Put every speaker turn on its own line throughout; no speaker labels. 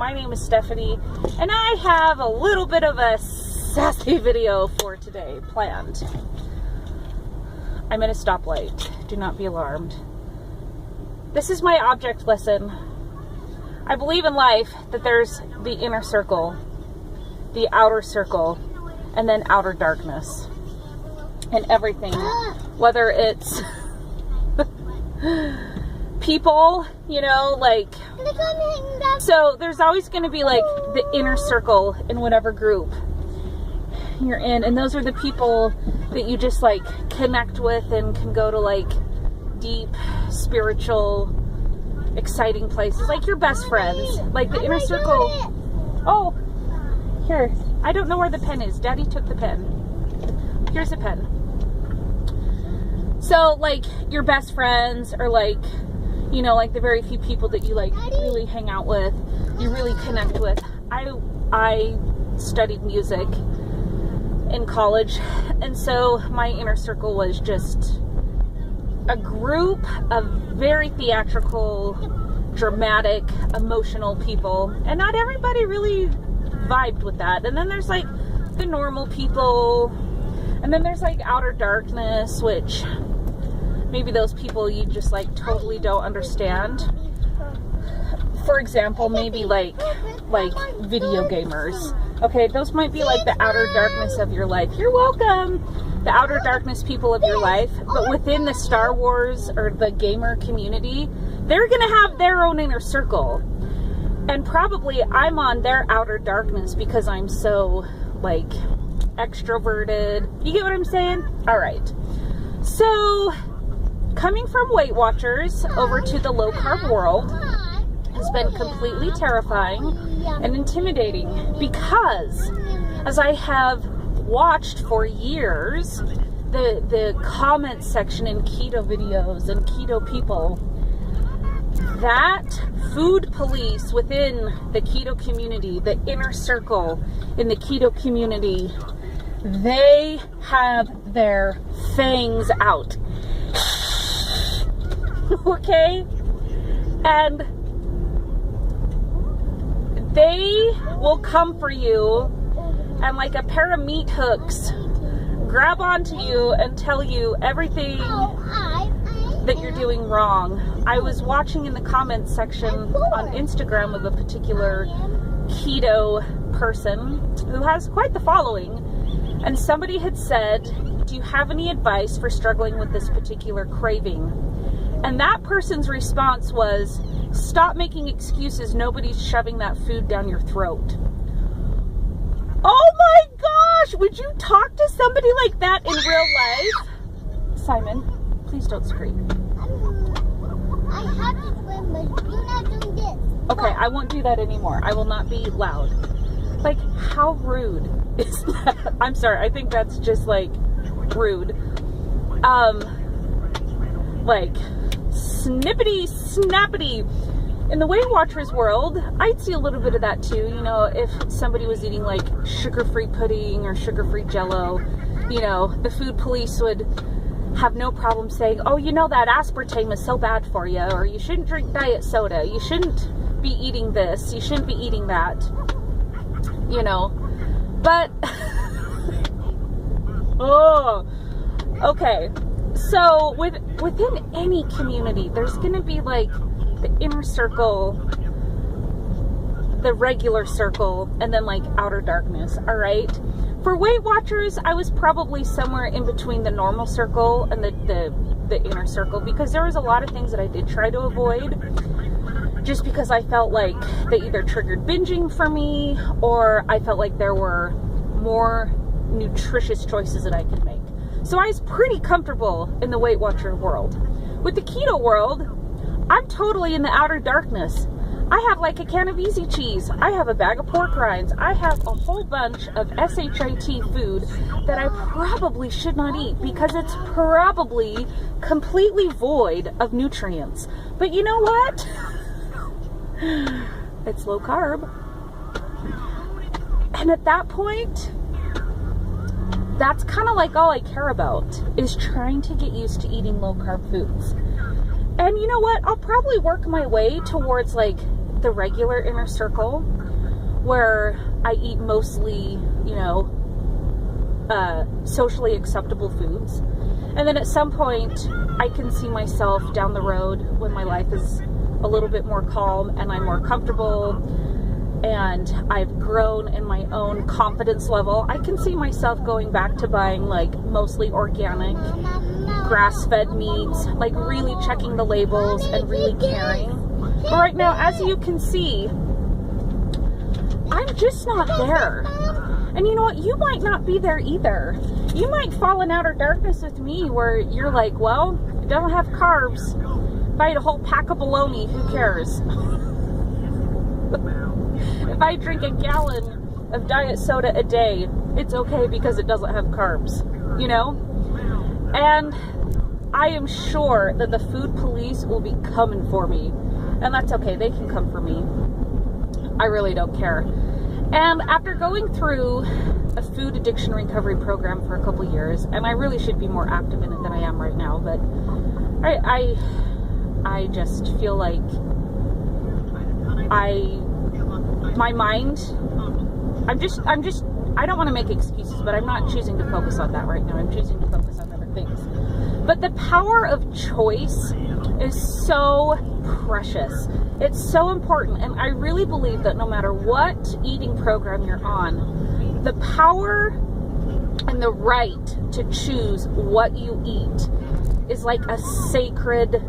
My name is Stephanie, and I have a little bit of a sassy video for today planned. I'm in a stoplight. Do not be alarmed. This is my object lesson. I believe in life that there's the inner circle, the outer circle, and then outer darkness. And everything, whether it's people, you know, like, so there's always going to be like the inner circle in whatever group you're in, and those are the people that you just like connect with and can go to like deep spiritual exciting places, like your best friends, like the inner circle. Oh, here, I don't know where the pen is. Daddy took the pen. Here's a pen. So like your best friends, or like, you know, like the very few people that you like really hang out with, you really connect with. I studied music in college, and so my inner circle was just a group of very theatrical, dramatic, emotional people, and not everybody really vibed with that. And then there's like the normal people, and then there's like outer darkness, which maybe those people you just like totally don't understand. For example, maybe like video gamers. Okay, those might be like the outer darkness of your life. You're welcome. The outer darkness people of your life. But within the Star Wars or the gamer community, they're gonna have their own inner circle. And probably I'm on their outer darkness because I'm so like extroverted. You get what I'm saying? All right. So coming from Weight Watchers over to the low carb world has been completely terrifying and intimidating, because as I have watched for years the comment section in keto videos and keto people, that food police within the keto community, the inner circle in the keto community, they have their fangs out. Okay? And they will come for you and like a pair of meat hooks grab onto you and tell you everything that you're doing wrong. I was watching in the comments section on Instagram of a particular keto person who has quite the following, and somebody had said, do you have any advice for struggling with this particular craving? And that person's response was, stop making excuses. Nobody's shoving that food down your throat. Oh my gosh! Would you talk to somebody like that in real life? Simon, please don't scream.
I have to swim, but you're not doing this.
Okay, I won't do that anymore. I will not be loud. Like, how rude is that? I'm sorry, I think that's just like rude. Like, snippity snappity. In the Weight Watchers world, I'd see a little bit of that too. You know, if somebody was eating like sugar-free pudding or sugar-free Jell-O, you know, the food police would have no problem saying, oh, you know, that aspartame is so bad for you, or you shouldn't drink diet soda, you shouldn't be eating this, you shouldn't be eating that, you know. But oh, okay. So within any community, there's going to be like the inner circle, the regular circle, and then like outer darkness. All right. For Weight Watchers, I was probably somewhere in between the normal circle and the inner circle, because there was a lot of things that I did try to avoid, just because I felt like they either triggered binging for me, or I felt like there were more nutritious choices that I could make. So I was pretty comfortable in the Weight Watcher world. With the keto world, I'm totally in the outer darkness. I have like a can of Easy Cheese. I have a bag of pork rinds. I have a whole bunch of SHIT food that I probably should not eat, because it's probably completely void of nutrients. But you know what? It's low carb. And at that point, that's kind of like all I care about, is trying to get used to eating low carb foods. And you know what? I'll probably work my way towards like the regular inner circle where I eat mostly, you know, socially acceptable foods. And then at some point, I can see myself down the road when my life is a little bit more calm and I'm more comfortable and I've grown in my own confidence level. I can see myself going back to buying like mostly organic, grass-fed meats, like really checking the labels and really caring. But right now, as you can see, I'm just not there. And you know what? You might not be there either. You might fall in outer darkness with me where you're like, well, it doesn't have carbs. If I eat a whole pack of bologna, who cares? If I drink a gallon of diet soda a day, it's okay because it doesn't have carbs, you know? And I am sure that the food police will be coming for me. And that's okay, they can come for me. I really don't care. And after going through a food addiction recovery program for a couple years, and I really should be more active in it than I am right now, but I just feel like my mind, I don't want to make excuses, but I'm not choosing to focus on that right now. I'm choosing to focus on other things. But the power of choice is so precious. It's so important. And I really believe that no matter what eating program you're on, the power and the right to choose what you eat is like a sacred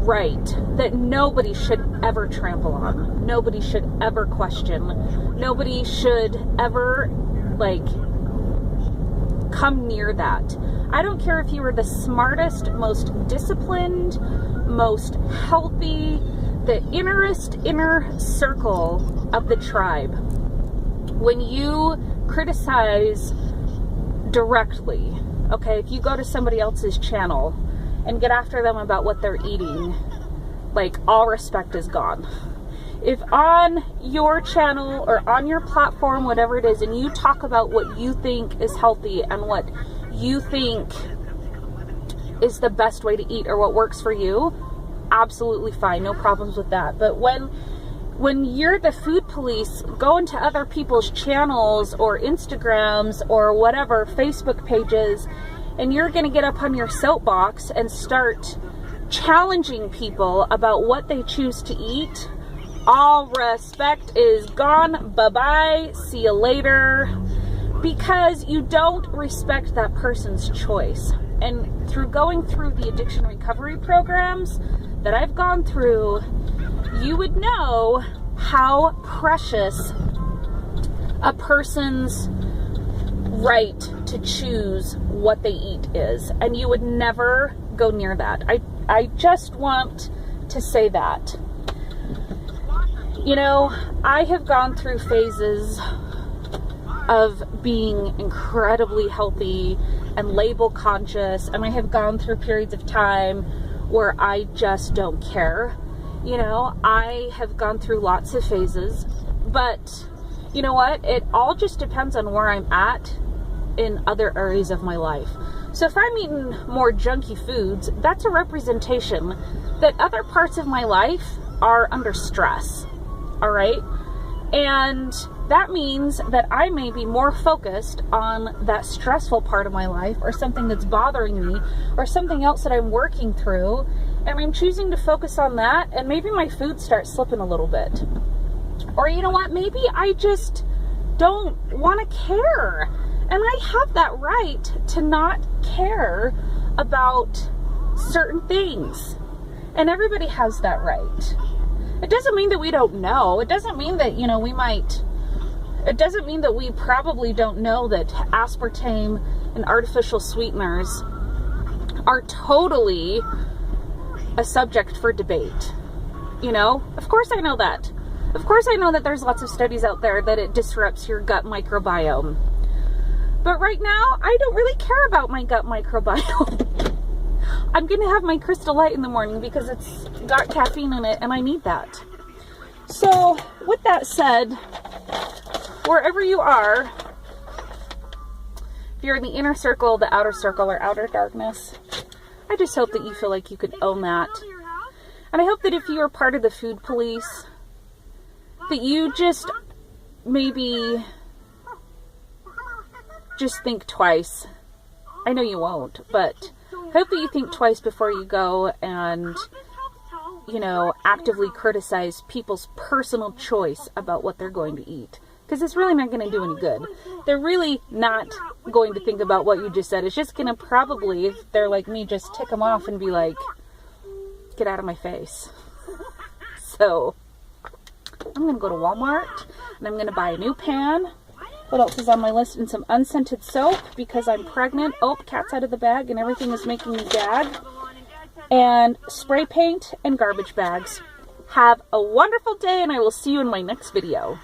right that nobody should ever trample on. Nobody should ever question. Nobody should ever, like, come near that. I don't care if you were the smartest, most disciplined, most healthy, the inner circle of the tribe. When you criticize directly, okay, if you go to somebody else's channel and get after them about what they're eating, like, all respect is gone. If on your channel or on your platform, whatever it is, and you talk about what you think is healthy and what you think is the best way to eat or what works for you, absolutely fine, no problems with that. But when you're the food police going to other people's channels or Instagrams or whatever, Facebook pages, and you're going to get up on your soapbox and start challenging people about what they choose to eat, all respect is gone. Bye-bye. See you later. Because you don't respect that person's choice. And through going through the addiction recovery programs that I've gone through, you would know how precious a person's right to choose what they eat is. And you would never go near that. I just want to say that. You know, I have gone through phases of being incredibly healthy and label conscious, and I have gone through periods of time where I just don't care. You know, I have gone through lots of phases, but you know what? It all just depends on where I'm at in other areas of my life. So if I'm eating more junky foods, that's a representation that other parts of my life are under stress. All right. And that means that I may be more focused on that stressful part of my life or something that's bothering me or something else that I'm working through. And I'm choosing to focus on that. And maybe my food starts slipping a little bit. Or you know what? Maybe I just don't want to care. And I have that right to not care about certain things. And everybody has that right. It doesn't mean that we don't know. It doesn't mean that, you know, it doesn't mean that we probably don't know that aspartame and artificial sweeteners are totally a subject for debate. You know, of course I know that. Of course I know that there's lots of studies out there that it disrupts your gut microbiome. But right now, I don't really care about my gut microbiome. I'm going to have my Crystal Light in the morning because it's got caffeine in it and I need that. So with that said, wherever you are, if you're in the inner circle, the outer circle, or outer darkness, I just hope that you feel like you could own that. And I hope that if you are part of the food police, that you just maybe just think twice. I know you won't, but I hope that you think twice before you go and, you know, actively criticize people's personal choice about what they're going to eat. Because it's really not going to do any good. They're really not going to think about what you just said. It's just going to probably, if they're like me, just tick them off and be like, get out of my face. So, I'm going to go to Walmart and I'm going to buy a new pan. What else is on my list? And some unscented soap because I'm pregnant. Oh, cat's out of the bag and everything is making me gag. And spray paint and garbage bags. Have a wonderful day and I will see you in my next video.